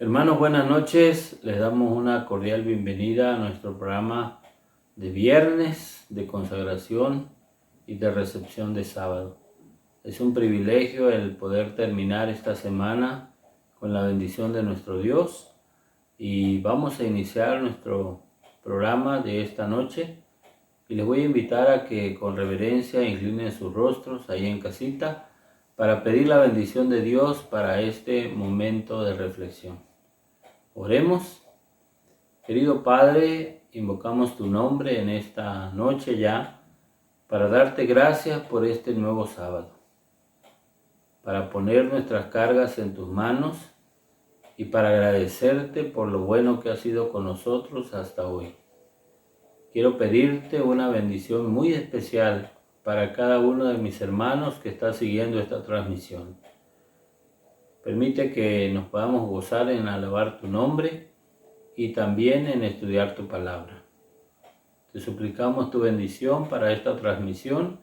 Hermanos, buenas noches. Les damos una cordial bienvenida a nuestro programa de viernes de consagración y de recepción de sábado. Es un privilegio el poder terminar esta semana con la bendición de nuestro Dios y vamos a iniciar nuestro programa de esta noche y les voy a invitar a que con reverencia inclinen sus rostros ahí en casita para pedir la bendición de Dios para este momento de reflexión. Oremos. Querido Padre, invocamos tu nombre en esta noche ya para darte gracias por este nuevo sábado, para poner nuestras cargas en tus manos y para agradecerte por lo bueno que has sido con nosotros hasta hoy. Quiero pedirte una bendición muy especial para cada uno de mis hermanos que está siguiendo esta transmisión. Permite que nos podamos gozar en alabar tu nombre y también en estudiar tu palabra. Te suplicamos tu bendición para esta transmisión.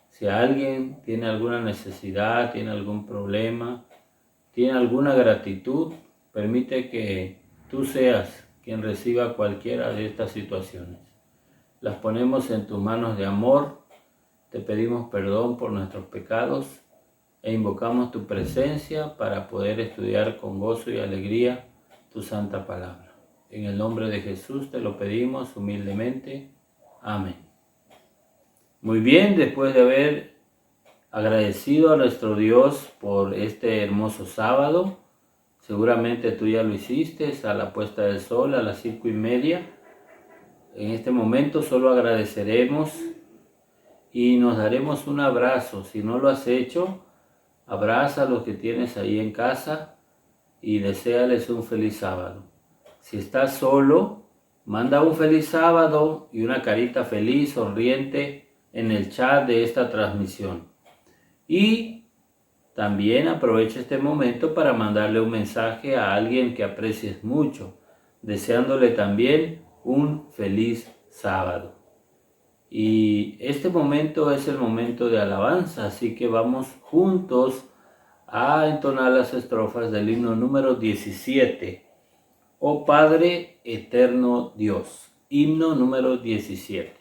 Si alguien tiene alguna necesidad, tiene algún problema, tiene alguna gratitud, permite que tú seas quien reciba cualquiera de estas situaciones. Las ponemos en tus manos de amor, te pedimos perdón por nuestros pecados e invocamos tu presencia para poder estudiar con gozo y alegría tu santa palabra. En el nombre de Jesús te lo pedimos humildemente. Amén. Muy bien, después de haber agradecido a nuestro Dios por este hermoso sábado, seguramente tú ya lo hiciste a la puesta del sol a las 5:30. En este momento solo agradeceremos y nos daremos un abrazo. Si no lo has hecho, abraza a los que tienes ahí en casa y deséales un feliz sábado. Si estás solo, manda un feliz sábado y una carita feliz, sonriente en el chat de esta transmisión. Y también aprovecha este momento para mandarle un mensaje a alguien que aprecies mucho, deseándole también un feliz sábado. Y este momento es el momento de alabanza, así que vamos juntos a entonar las estrofas del himno número 17. Oh Padre eterno Dios, himno número 17.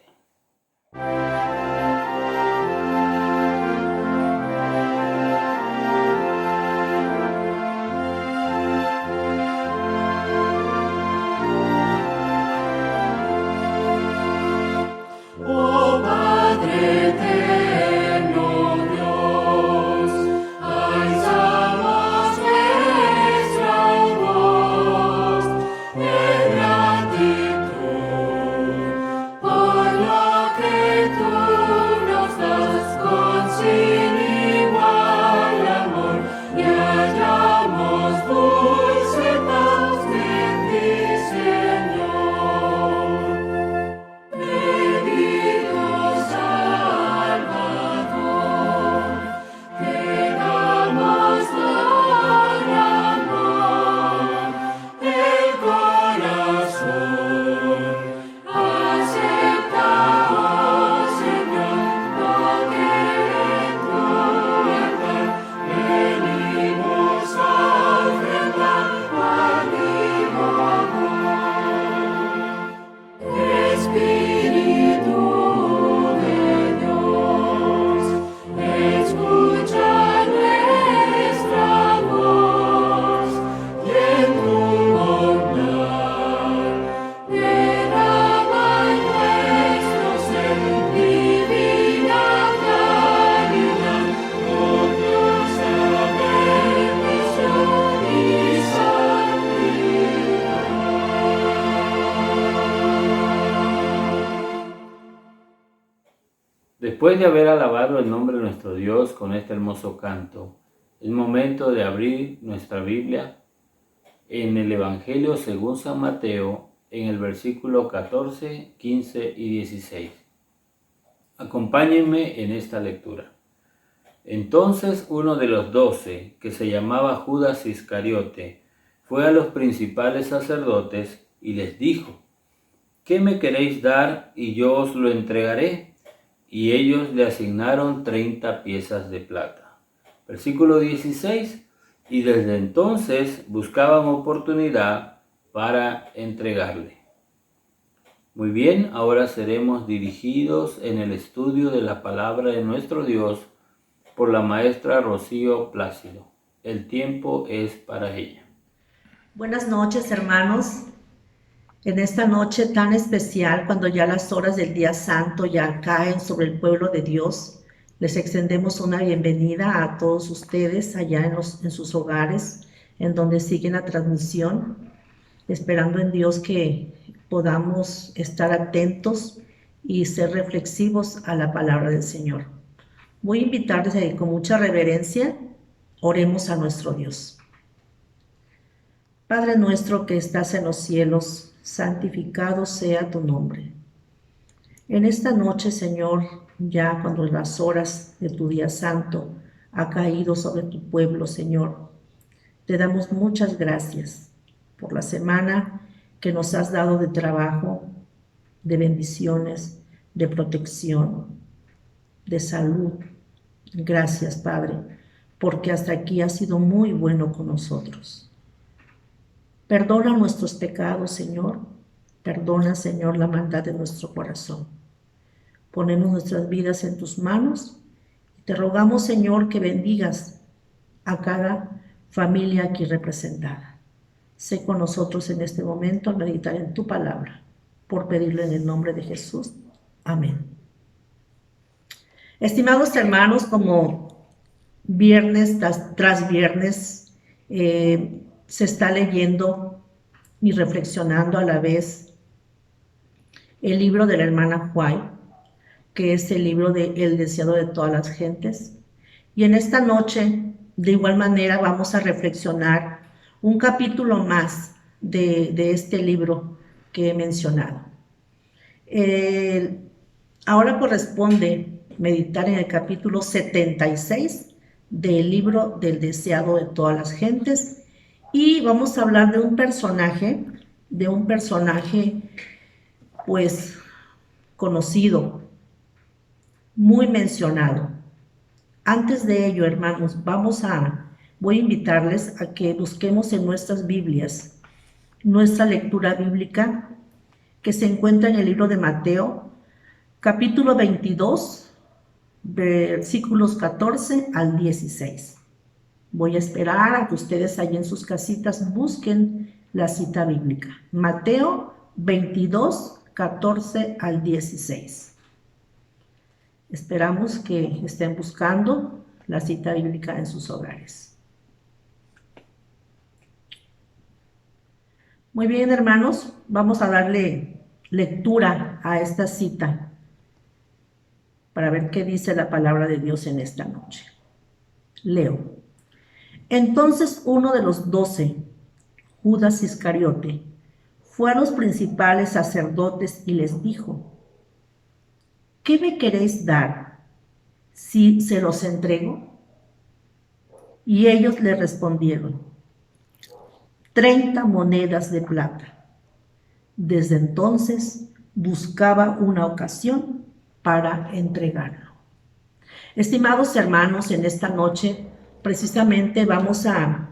Después de haber alabado el nombre de nuestro Dios con este hermoso canto, es momento de abrir nuestra Biblia en el Evangelio según San Mateo, en el versículo 14, 15 y 16. Acompáñenme en esta lectura. Entonces uno de los 12, que se llamaba Judas Iscariote, fue a los principales sacerdotes y les dijo: ¿qué me queréis dar y yo os lo entregaré? Y ellos le asignaron 30 piezas de plata. Versículo 16. y desde entonces buscaban oportunidad para entregarle. Muy bien, ahora seremos dirigidos en el estudio de la palabra de nuestro Dios por la maestra Rocío Plácido. El tiempo es para ella. Buenas noches, hermanos. En esta noche tan especial, cuando ya las horas del día santo ya caen sobre el pueblo de Dios, les extendemos una bienvenida a todos ustedes allá en sus hogares, en donde siguen la transmisión, esperando en Dios que podamos estar atentos y ser reflexivos a la palabra del Señor. Voy a invitarles a que con mucha reverencia oremos a nuestro Dios. Padre nuestro que estás en los cielos, santificado sea tu nombre. En esta noche, Señor, ya cuando las horas de tu día santo ha caído sobre tu pueblo, Señor, te damos muchas gracias por la semana que nos has dado de trabajo, de bendiciones, de protección, de salud. Gracias, Padre, porque hasta aquí has sido muy bueno con nosotros. Perdona nuestros pecados, Señor. Perdona, Señor, la maldad de nuestro corazón. Ponemos nuestras vidas en tus manos y te rogamos, Señor, que bendigas a cada familia aquí representada. Sé con nosotros en este momento al meditar en tu palabra, por pedirlo en el nombre de Jesús. Amén. Estimados hermanos, como viernes tras viernes, se está leyendo y reflexionando a la vez el libro de la hermana White, que es el libro de El deseado de todas las gentes. Y en esta noche, de igual manera, vamos a reflexionar un capítulo más de este libro que he mencionado. Ahora corresponde meditar en el capítulo 76 del libro del deseado de todas las gentes, y vamos a hablar de un personaje pues conocido, muy mencionado. Antes de ello, hermanos, voy a invitarles a que busquemos en nuestras Biblias nuestra lectura bíblica que se encuentra en el libro de Mateo, capítulo 22, versículos 14 al 16. Voy a esperar a que ustedes allí en sus casitas busquen la cita bíblica. Mateo 22, 14 al 16. Esperamos que estén buscando la cita bíblica en sus hogares. Muy bien, hermanos, vamos a darle lectura a esta cita para ver qué dice la palabra de Dios en esta noche. Leo. Entonces uno de los 12, Judas Iscariote, fue a los principales sacerdotes y les dijo: ¿qué me queréis dar si se los entrego? Y ellos le respondieron: 30 monedas de plata. Desde entonces buscaba una ocasión para entregarlo. Estimados hermanos, en esta noche precisamente vamos a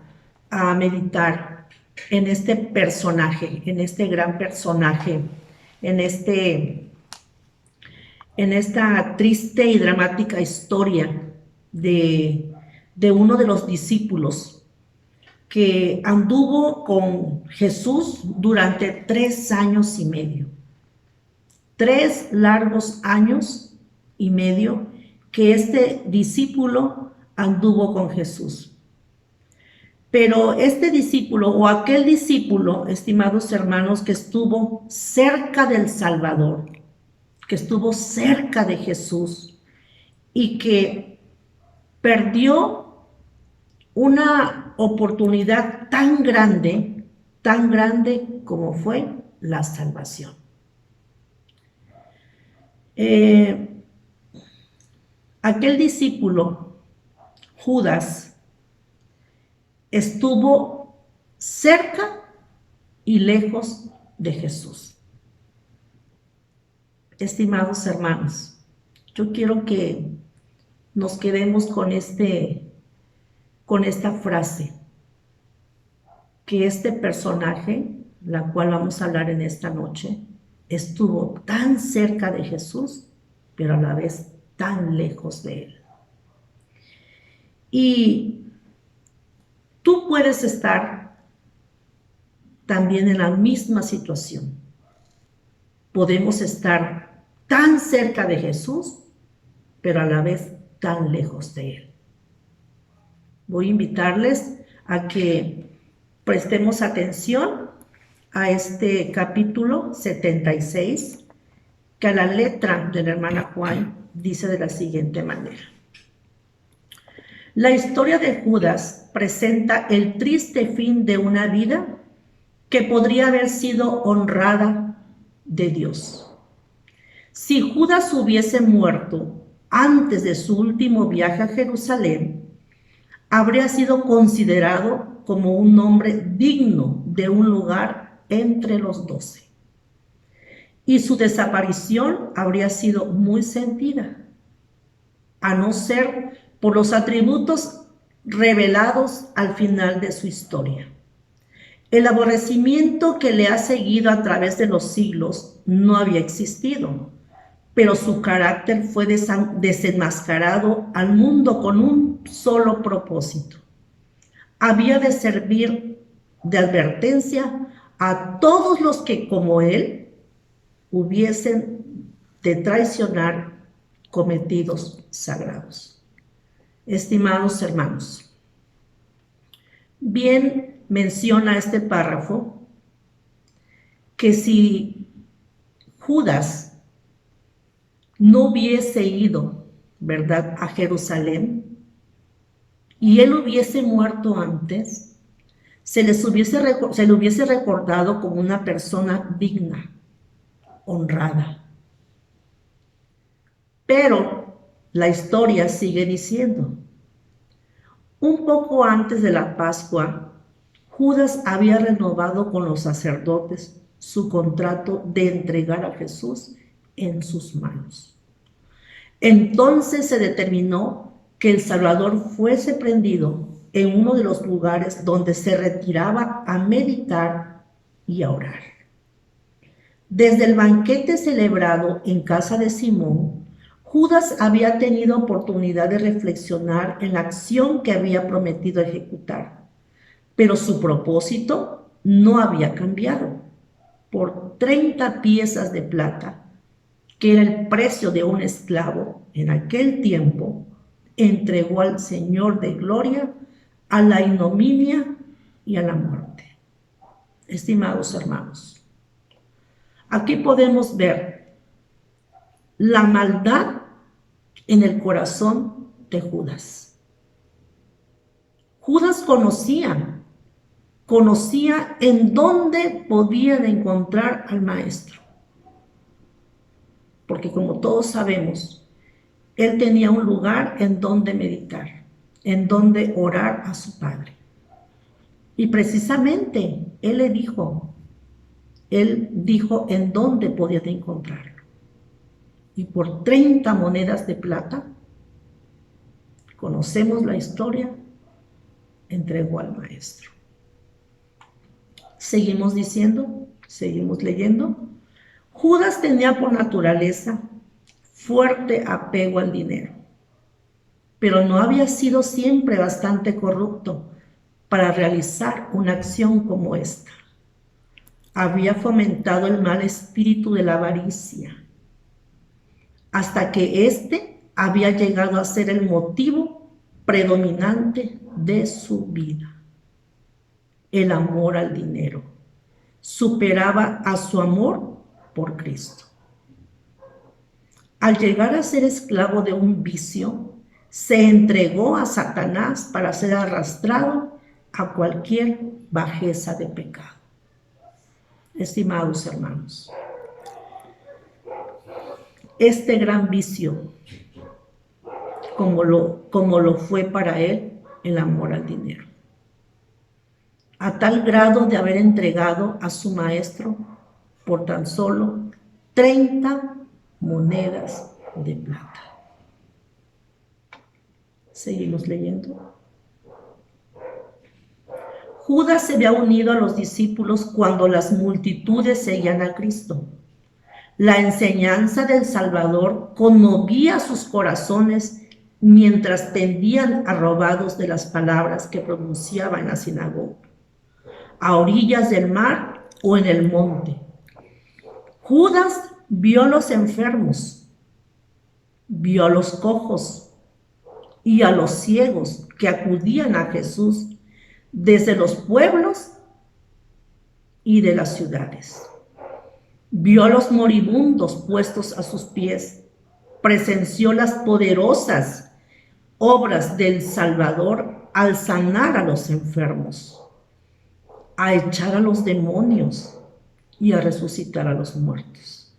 meditar en este personaje, en este gran personaje, en esta triste y dramática historia de uno de los discípulos que anduvo con Jesús durante 3 años y medio. 3 largos años y medio que este discípulo anduvo con Jesús. Pero este discípulo o aquel discípulo, estimados hermanos, que estuvo cerca del Salvador, que estuvo cerca de Jesús y que perdió una oportunidad tan grande como fue la salvación. Aquel discípulo, Judas, estuvo cerca y lejos de Jesús. Estimados hermanos, yo quiero que nos quedemos con esta frase. que este personaje, la cual vamos a hablar en esta noche, estuvo tan cerca de Jesús, pero a la vez tan lejos de él. Y tú puedes estar también en la misma situación. Podemos estar tan cerca de Jesús, pero a la vez tan lejos de él. Voy a invitarles a que prestemos atención a este capítulo 76, que a la letra de la hermana Juan dice de la siguiente manera. La historia de Judas presenta el triste fin de una vida que podría haber sido honrada de Dios. Si Judas hubiese muerto antes de su último viaje a Jerusalén, habría sido considerado como un hombre digno de un lugar entre los 12. Y su desaparición habría sido muy sentida, a no ser por los atributos revelados al final de su historia. El aborrecimiento que le ha seguido a través de los siglos no había existido, pero su carácter fue desenmascarado al mundo con un solo propósito. Había de servir de advertencia a todos los que, como él, hubiesen de traicionar cometidos sagrados. Estimados hermanos, bien menciona este párrafo que si Judas no hubiese ido, ¿verdad?, a Jerusalén y él hubiese muerto antes, se le hubiese recordado como una persona digna, honrada. Pero la historia sigue diciendo, un poco antes de la Pascua, Judas había renovado con los sacerdotes su contrato de entregar a Jesús en sus manos. Entonces se determinó que el Salvador fuese prendido en uno de los lugares donde se retiraba a meditar y a orar. Desde el banquete celebrado en casa de Simón, Judas había tenido oportunidad de reflexionar en la acción que había prometido ejecutar, pero su propósito no había cambiado. Por 30 piezas de plata, que era el precio de un esclavo en aquel tiempo, entregó al Señor de gloria a la ignominia y a la muerte. Estimados hermanos, aquí podemos ver la maldad en el corazón de Judas. Judas conocía en dónde podían encontrar al maestro. Porque como todos sabemos, él tenía un lugar en donde meditar, en donde orar a su Padre. Y precisamente él dijo en dónde podían encontrarlo. Y por 30 monedas de plata, conocemos la historia, entregó al maestro. Seguimos diciendo, seguimos leyendo. Judas tenía por naturaleza fuerte apego al dinero, pero no había sido siempre bastante corrupto para realizar una acción como esta. Había fomentado el mal espíritu de la avaricia, hasta que éste había llegado a ser el motivo predominante de su vida. El amor al dinero superaba a su amor por Cristo. Al llegar a ser esclavo de un vicio, se entregó a Satanás para ser arrastrado a cualquier bajeza de pecado. Estimados hermanos, este gran vicio, como lo fue para él el amor al dinero, a tal grado de haber entregado a su maestro por tan solo 30 monedas de plata. Seguimos leyendo. Judas se había unido a los discípulos cuando las multitudes seguían a Cristo. La enseñanza del Salvador conmovía sus corazones mientras pendían arrobados de las palabras que pronunciaba en la sinagoga, a orillas del mar o en el monte. Judas vio a los enfermos, vio a los cojos y a los ciegos que acudían a Jesús desde los pueblos y de las ciudades. Vio a los moribundos puestos a sus pies, presenció las poderosas obras del Salvador al sanar a los enfermos, a echar a los demonios y a resucitar a los muertos.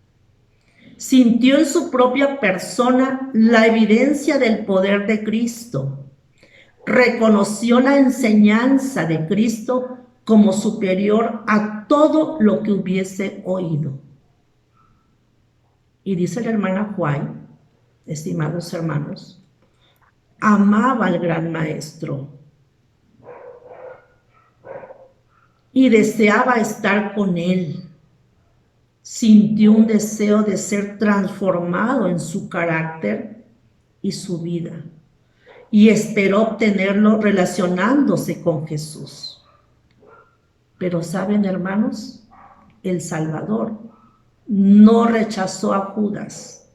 Sintió en su propia persona la evidencia del poder de Cristo. Reconoció la enseñanza de Cristo como superior a todo lo que hubiese oído. Y dice la hermana Juan, estimados hermanos, amaba al gran maestro y deseaba estar con él. Sintió un deseo de ser transformado en su carácter y su vida, y esperó obtenerlo relacionándose con Jesús. Pero ¿saben, hermanos? El Salvador no rechazó a Judas.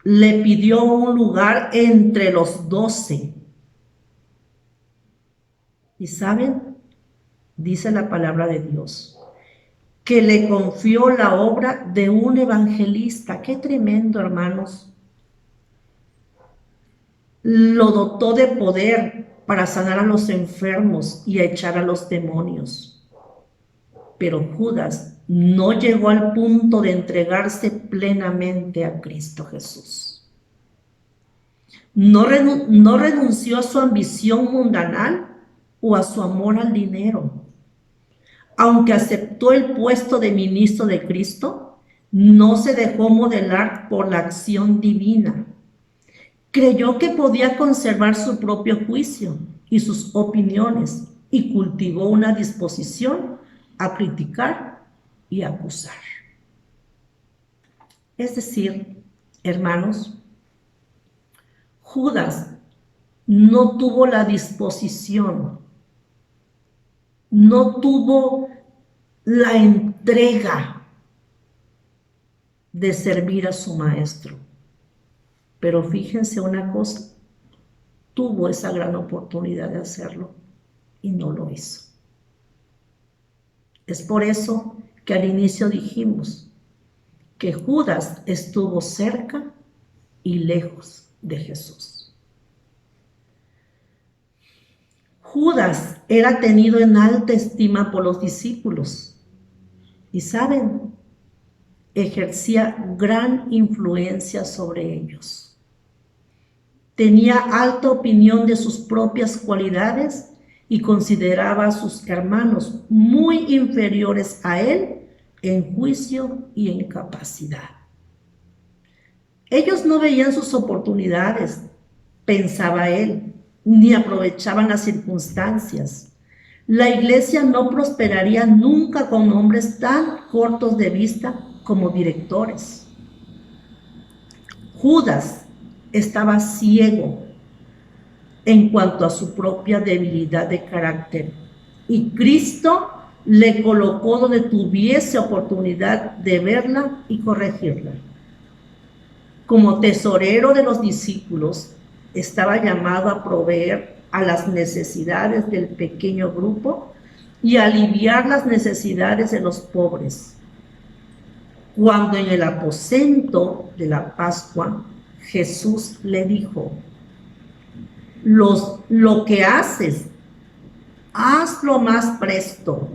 Le pidió un lugar entre los 12. ¿Y saben? Dice la palabra de Dios, que le confió la obra de un evangelista. ¡Qué tremendo, hermanos! Lo dotó de poder para sanar a los enfermos y a echar a los demonios. Pero Judas no llegó al punto de entregarse plenamente a Cristo Jesús. No renunció a su ambición mundanal o a su amor al dinero. Aunque aceptó el puesto de ministro de Cristo, no se dejó modelar por la acción divina. Creyó que podía conservar su propio juicio y sus opiniones y cultivó una disposición a criticar y acusar. Es decir, hermanos, Judas no tuvo la disposición, no tuvo la entrega de servir a su maestro. Pero fíjense una cosa, tuvo esa gran oportunidad de hacerlo y no lo hizo. Es por eso que al inicio dijimos que Judas estuvo cerca y lejos de Jesús. Judas era tenido en alta estima por los discípulos y, ¿saben?, ejercía gran influencia sobre ellos. Tenía alta opinión de sus propias cualidades y consideraba a sus hermanos muy inferiores a él en juicio y en capacidad. Ellos no veían sus oportunidades, pensaba él, ni aprovechaban las circunstancias. La iglesia no prosperaría nunca con hombres tan cortos de vista como directores. Judas estaba ciego en cuanto a su propia debilidad de carácter y Cristo le colocó donde tuviese oportunidad de verla y corregirla. Como tesorero de los discípulos, estaba llamado a proveer a las necesidades del pequeño grupo y aliviar las necesidades de los pobres. Cuando en el aposento de la Pascua, Jesús le dijo: lo que haces, hazlo más presto.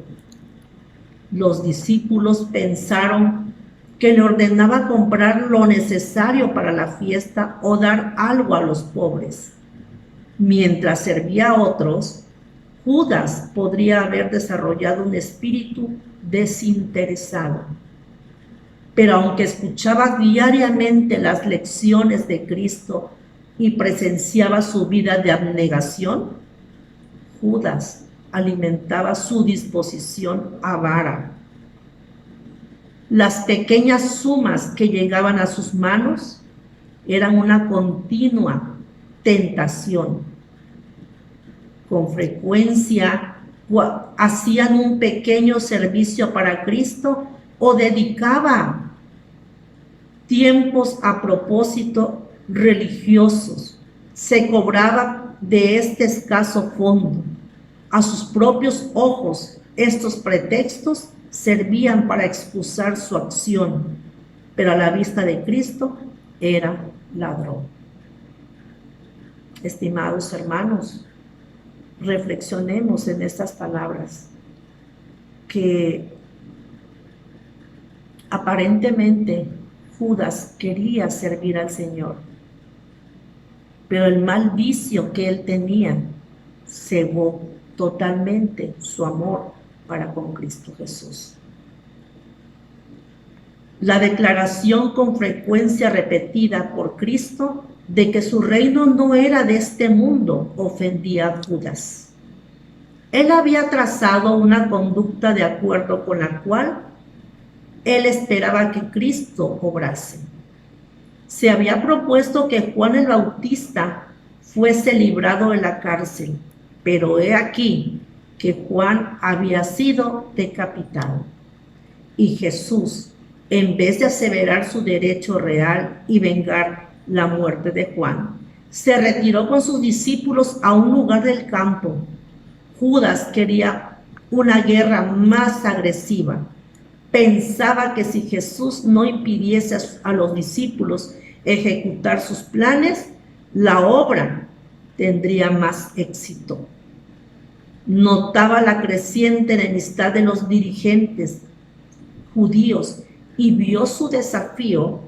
Los discípulos pensaron que le ordenaba comprar lo necesario para la fiesta o dar algo a los pobres. Mientras servía a otros, Judas podría haber desarrollado un espíritu desinteresado. Pero aunque escuchaba diariamente las lecciones de Cristo y presenciaba su vida de abnegación, Judas alimentaba su disposición avara. Las pequeñas sumas que llegaban a sus manos eran una continua tentación. Con frecuencia hacían un pequeño servicio para Cristo o dedicaban tiempos a propósito religiosos. Se cobraba de este escaso fondo. A sus propios ojos, estos pretextos servían para excusar su acción, pero a la vista de Cristo era ladrón. Estimados hermanos, reflexionemos en estas palabras que aparentemente Judas quería servir al Señor, pero el mal vicio que él tenía cegó totalmente su amor para con Cristo Jesús. La declaración con frecuencia repetida por Cristo de que su reino no era de este mundo ofendía a Judas. Él había trazado una conducta de acuerdo con la cual él esperaba que Cristo obrase. Se había propuesto que Juan el Bautista fuese librado de la cárcel, pero he aquí que Juan había sido decapitado. Y Jesús, en vez de aseverar su derecho real y vengar la muerte de Juan, se retiró con sus discípulos a un lugar del campo. Judas quería una guerra más agresiva. Pensaba que si Jesús no impidiese a los discípulos ejecutar sus planes, la obra tendría más éxito. Notaba la creciente enemistad de los dirigentes judíos y vio su desafío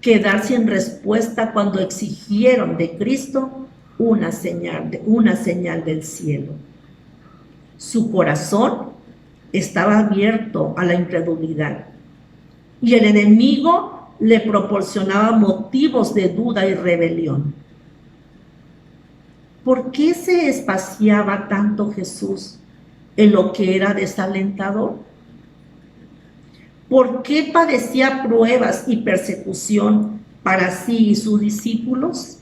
quedar sin respuesta cuando exigieron de Cristo una señal del cielo. Su corazón estaba abierto a la incredulidad y el enemigo le proporcionaba motivos de duda y rebelión. ¿Por qué se espaciaba tanto Jesús en lo que era desalentador? ¿Por qué padecía pruebas y persecución para sí y sus discípulos?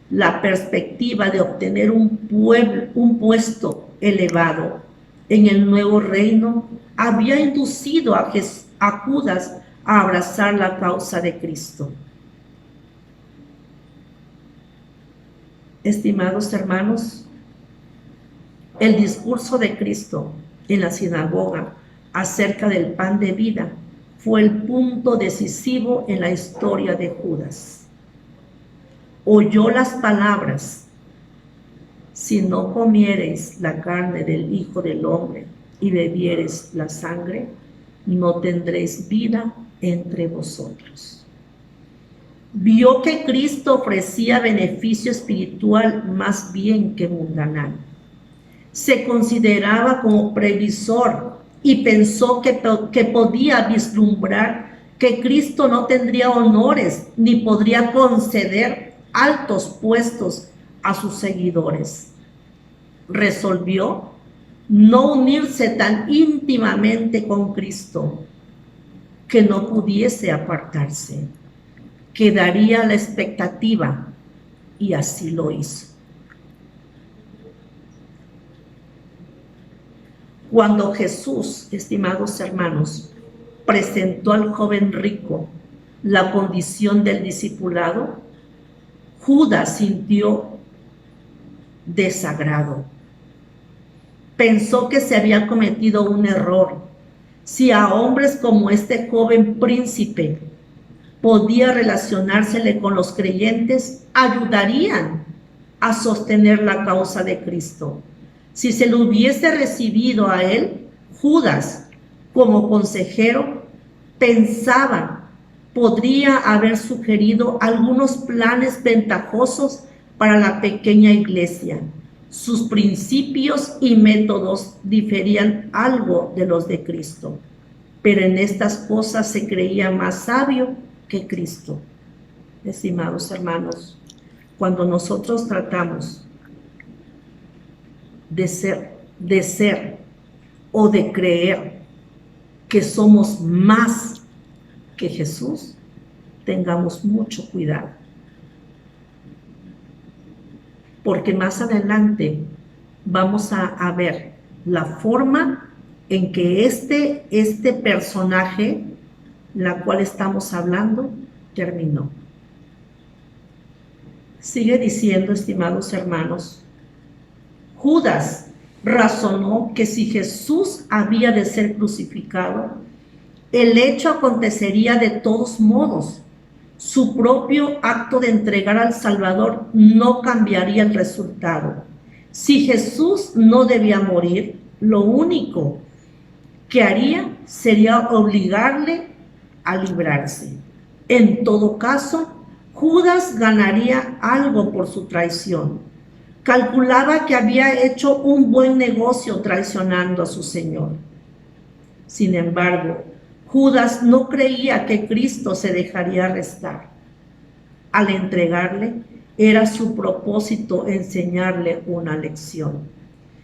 La perspectiva de obtener un puesto elevado en el nuevo reino había inducido a Judas a abrazar la causa de Cristo. Estimados hermanos, el discurso de Cristo en la sinagoga acerca del pan de vida fue el punto decisivo en la historia de Judas. Oyó las palabras: si no comiereis la carne del Hijo del Hombre y bebiereis la sangre, no tendréis vida entre vosotros. Vio que Cristo ofrecía beneficio espiritual más bien que mundanal. Se consideraba como previsor y pensó que podía vislumbrar que Cristo no tendría honores ni podría conceder altos puestos a sus seguidores. Resolvió no unirse tan íntimamente con Cristo que no pudiese apartarse. Quedaría a la expectativa, y así lo hizo. Cuando Jesús, estimados hermanos, presentó al joven rico la condición del discipulado, Judas sintió desagrado. Pensó que se había cometido un error. Si a hombres como este joven príncipe podía relacionársele con los creyentes, ayudarían a sostener la causa de Cristo. Si se lo hubiese recibido a él, Judas, como consejero, pensaba podría haber sugerido algunos planes ventajosos para la pequeña iglesia. Sus principios y métodos diferían algo de los de Cristo, pero en estas cosas se creía más sabio que Cristo. Estimados hermanos, cuando nosotros tratamos de ser o de creer que somos más que Jesús, tengamos mucho cuidado. Porque más adelante vamos a ver la forma en que este personaje, la cual estamos hablando, terminó. Sigue diciendo, estimados hermanos, Judas razonó que si Jesús había de ser crucificado, el hecho acontecería de todos modos. Su propio acto de entregar al Salvador no cambiaría el resultado. Si Jesús no debía morir, lo único que haría sería obligarle a librarse. En todo caso, Judas ganaría algo por su traición. Calculaba que había hecho un buen negocio traicionando a su Señor. Sin embargo, Judas no creía que Cristo se dejaría arrestar. Al entregarle, era su propósito enseñarle una lección.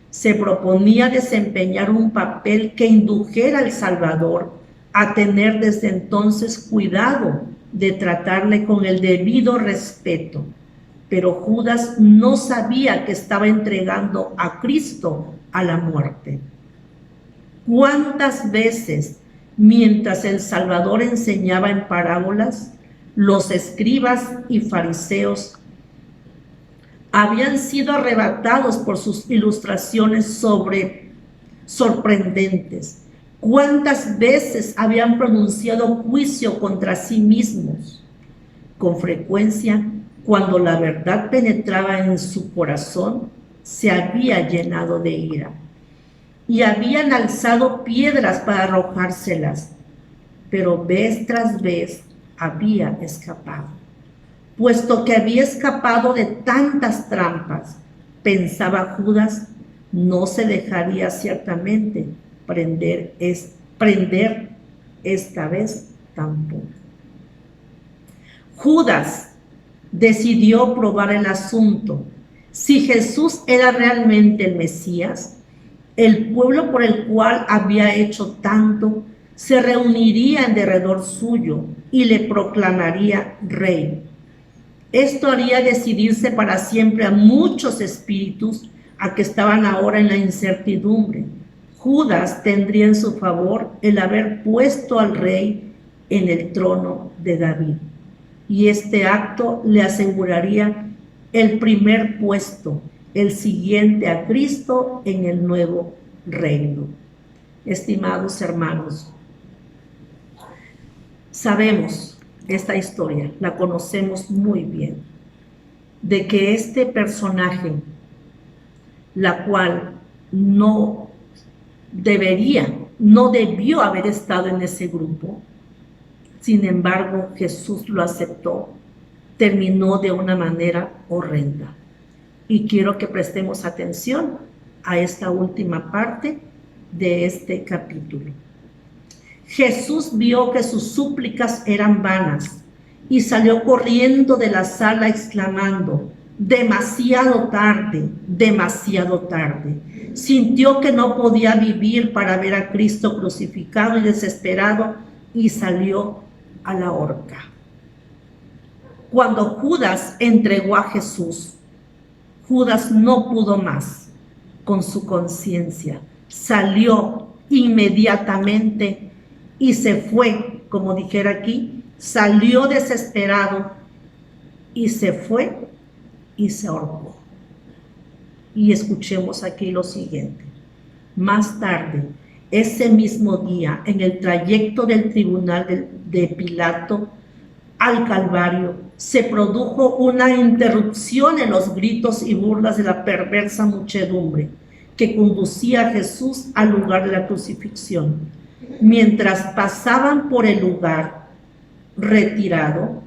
Se proponía desempeñar un papel que indujera al Salvador a tener desde entonces cuidado de tratarle con el debido respeto. Pero Judas no sabía que estaba entregando a Cristo a la muerte. ¿Cuántas veces, mientras el Salvador enseñaba en parábolas, los escribas y fariseos habían sido arrebatados por sus ilustraciones sorprendentes? ¿Cuántas veces habían pronunciado juicio contra sí mismos? Con frecuencia, cuando la verdad penetraba en su corazón, se había llenado de ira y habían alzado piedras para arrojárselas, pero vez tras vez había escapado. Puesto que había escapado de tantas trampas, pensaba Judas, no se dejaría ciertamente prender esta vez tampoco. Judas decidió probar el asunto. Si Jesús era realmente el Mesías, el pueblo por el cual había hecho tanto se reuniría en derredor suyo y le proclamaría rey. Esto haría decidirse para siempre a muchos espíritus a que estaban ahora en la incertidumbre. Judas tendría en su favor el haber puesto al rey en el trono de David, y este acto le aseguraría el primer puesto, el siguiente a Cristo en el nuevo reino. Estimados hermanos, sabemos esta historia, la conocemos muy bien, de que este personaje, la cual no debió haber estado en ese grupo, sin embargo Jesús lo aceptó, terminó de una manera horrenda. Y quiero que prestemos atención a esta última parte de este capítulo. Jesús vio que sus súplicas eran vanas y salió corriendo de la sala exclamando: demasiado tarde, demasiado tarde. Sintió que no podía vivir para ver a Cristo crucificado y desesperado, y salió a la horca. Cuando Judas entregó a Jesús, Judas no pudo más con su conciencia. Salió inmediatamente y se fue, como dijera aquí, salió desesperado y se fue y se ahorcó. Y escuchemos aquí lo siguiente. Más tarde, ese mismo día, en el trayecto del tribunal de Pilato al Calvario, se produjo una interrupción en los gritos y burlas de la perversa muchedumbre que conducía a Jesús al lugar de la crucifixión. Mientras pasaban por el lugar retirado,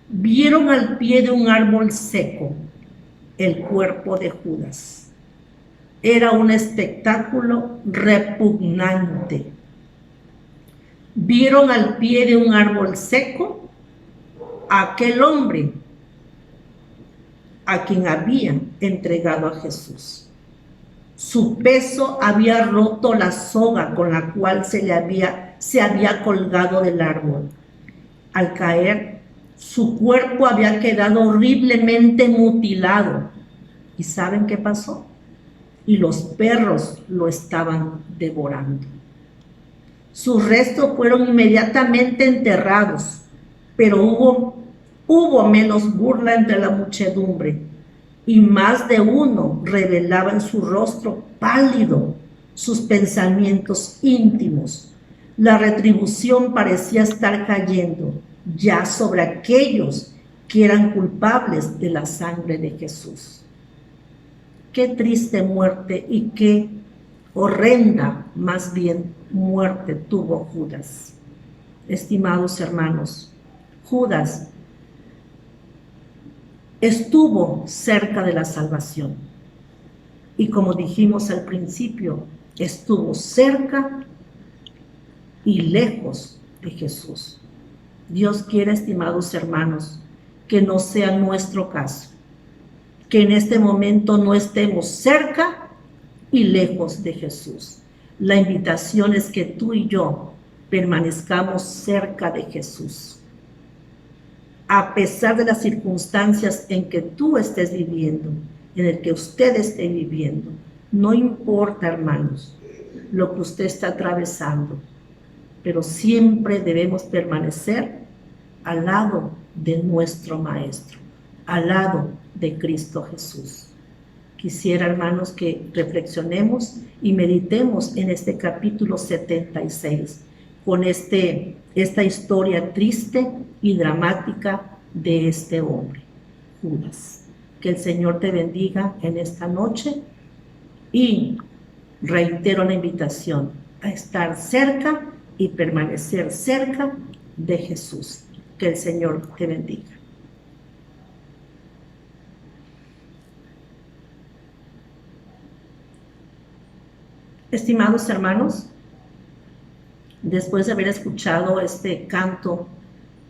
vieron al pie de un árbol seco el cuerpo de Judas. Era un espectáculo repugnante. Vieron al pie de un árbol seco a aquel hombre a quien habían entregado a Jesús. Su peso había roto la soga con la cual se había colgado del árbol. Al caer, su cuerpo había quedado horriblemente mutilado. ¿Y saben qué pasó? Y los perros lo estaban devorando. Sus restos fueron inmediatamente enterrados, pero hubo menos burla entre la muchedumbre, y más de uno revelaba en su rostro pálido sus pensamientos íntimos. La retribución parecía estar cayendo ya sobre aquellos que eran culpables de la sangre de Jesús. Qué triste muerte y qué horrenda, más bien, muerte tuvo Judas. Estimados hermanos, Judas estuvo cerca de la salvación. Y como dijimos al principio, estuvo cerca y lejos de Jesús. Dios quiere, estimados hermanos, que no sea nuestro caso, que en este momento no estemos cerca y lejos de Jesús. La invitación es que tú y yo permanezcamos cerca de Jesús. A pesar de las circunstancias en que tú estés viviendo, en el que usted esté viviendo, no importa, hermanos, lo que usted está atravesando, pero siempre debemos permanecer al lado de nuestro Maestro, al lado de Cristo Jesús. Quisiera, hermanos, que reflexionemos y meditemos en este capítulo 76, con esta historia triste y dramática de este hombre, Judas. Que el Señor te bendiga en esta noche y reitero la invitación a estar cerca y permanecer cerca de Jesús. Que el Señor te bendiga. Estimados hermanos, después de haber escuchado este canto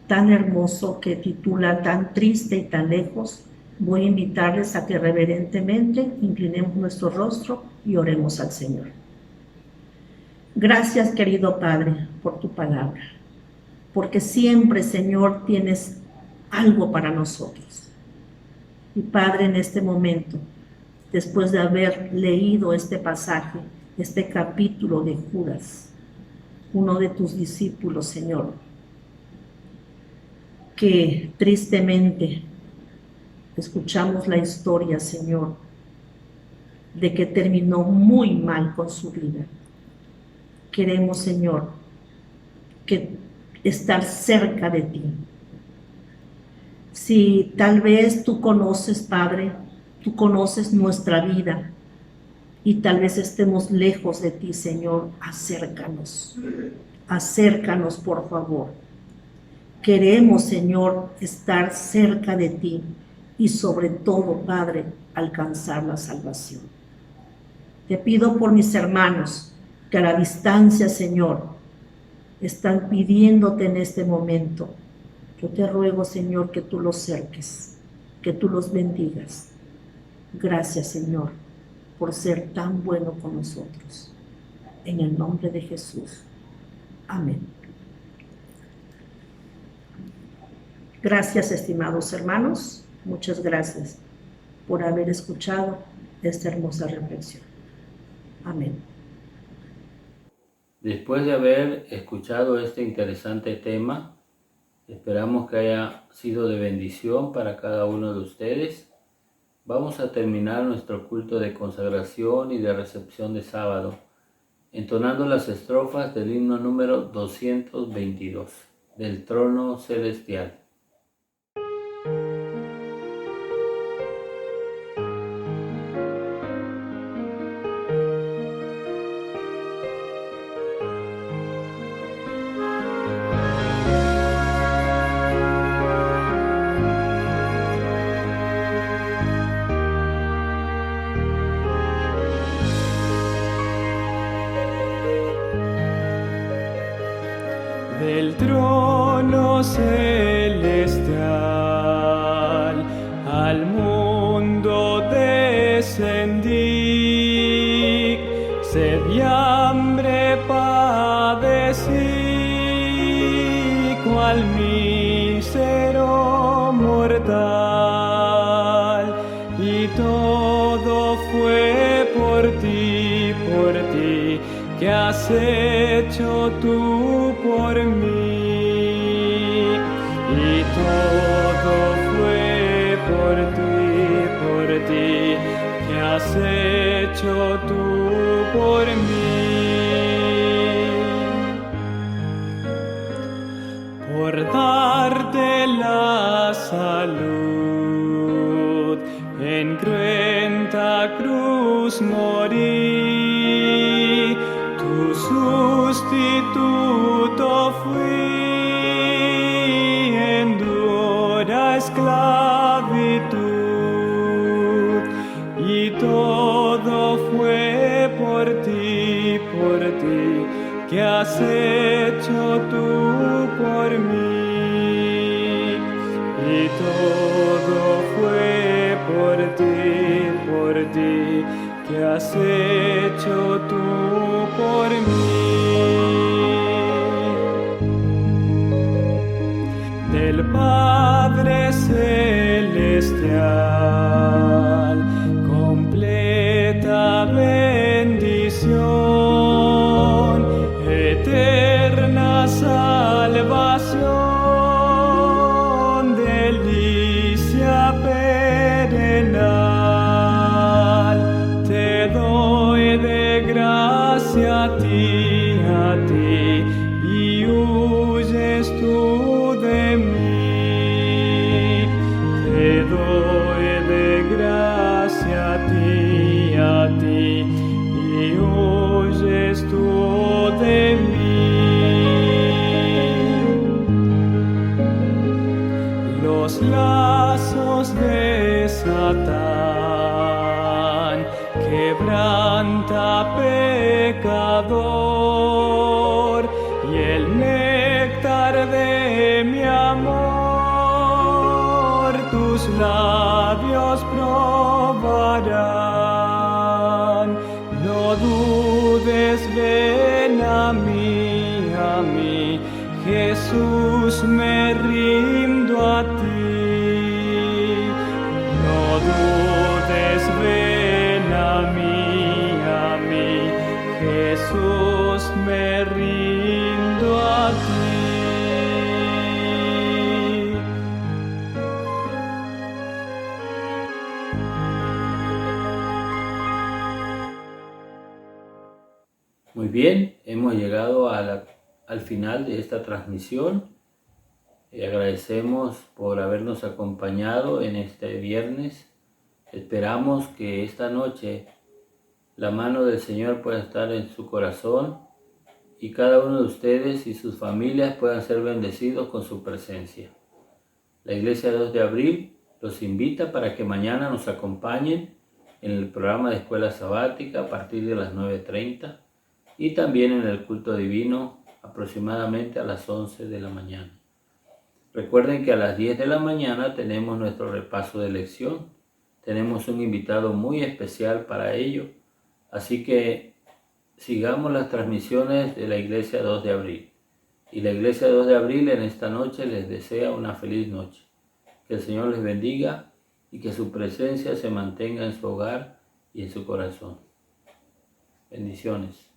tan hermoso que titula Tan triste y tan lejos, voy a invitarles a que reverentemente inclinemos nuestro rostro y oremos al Señor. Gracias, querido Padre, por tu palabra, porque siempre, Señor, tienes algo para nosotros. Y Padre, en este momento, después de haber leído este pasaje, este capítulo de Judas, uno de tus discípulos, Señor, que tristemente escuchamos la historia, Señor, de que terminó muy mal con su vida. Queremos, Señor, que estar cerca de ti. Si tal vez tú conoces, Padre, tú conoces nuestra vida y tal vez estemos lejos de ti, Señor, acércanos. Acércanos, por favor. Queremos, Señor, estar cerca de ti y sobre todo, Padre, alcanzar la salvación. Te pido por mis hermanos que a la distancia, Señor, están pidiéndote en este momento. Yo te ruego, Señor, que tú los cerques, que tú los bendigas. Gracias, Señor, por ser tan bueno con nosotros. En el nombre de Jesús. Amén. Gracias, estimados hermanos. Muchas gracias por haber escuchado esta hermosa reflexión. Amén. Después de haber escuchado este interesante tema, esperamos que haya sido de bendición para cada uno de ustedes. Vamos a terminar nuestro culto de consagración y de recepción de sábado, entonando las estrofas del himno número 222, del trono celestial. Del trono celestial al mundo descendí, hambre padecí, cual mísero mortal, y todo fue por ti, que has hecho tú por mí. Y todo fue por ti, que has hecho tú por mí. Por darte la salud, en cruenta cruz morí, tu sustituto fui en dura esclavitud, y todo fue por ti, que has hecho tú por mí. Y todo fue por ti, que has hecho tú por mí. Del Padre Celestial, completa bendición, eterna salvación, delicia perenal, te doy de gracia a ti, y huyes tú de mí. Te doy de gracia a ti, y huyes tú de mí. Los lazos de Satán quebranta, pecador, y el néctar de mi amor tus labios probarán. No dudes, ven a mí, Jesús, me rindo a ti. No dudes, ven a mí, Jesús, me rindo a ti. Muy bien, hemos llegado al final de esta transmisión. Agradecemos por habernos acompañado en este viernes. Esperamos que esta noche la mano del Señor pueda estar en su corazón y cada uno de ustedes y sus familias puedan ser bendecidos con su presencia. La Iglesia 2 de Abril los invita para que mañana nos acompañen en el programa de Escuela Sabática a partir de las 9:30 y también en el culto divino aproximadamente a las 11 de la mañana. Recuerden que a las 10 de la mañana tenemos nuestro repaso de lección. Tenemos un invitado muy especial para ello, así que sigamos las transmisiones de la Iglesia 2 de Abril. Y la Iglesia 2 de Abril en esta noche les desea una feliz noche. Que el Señor les bendiga y que su presencia se mantenga en su hogar y en su corazón. Bendiciones.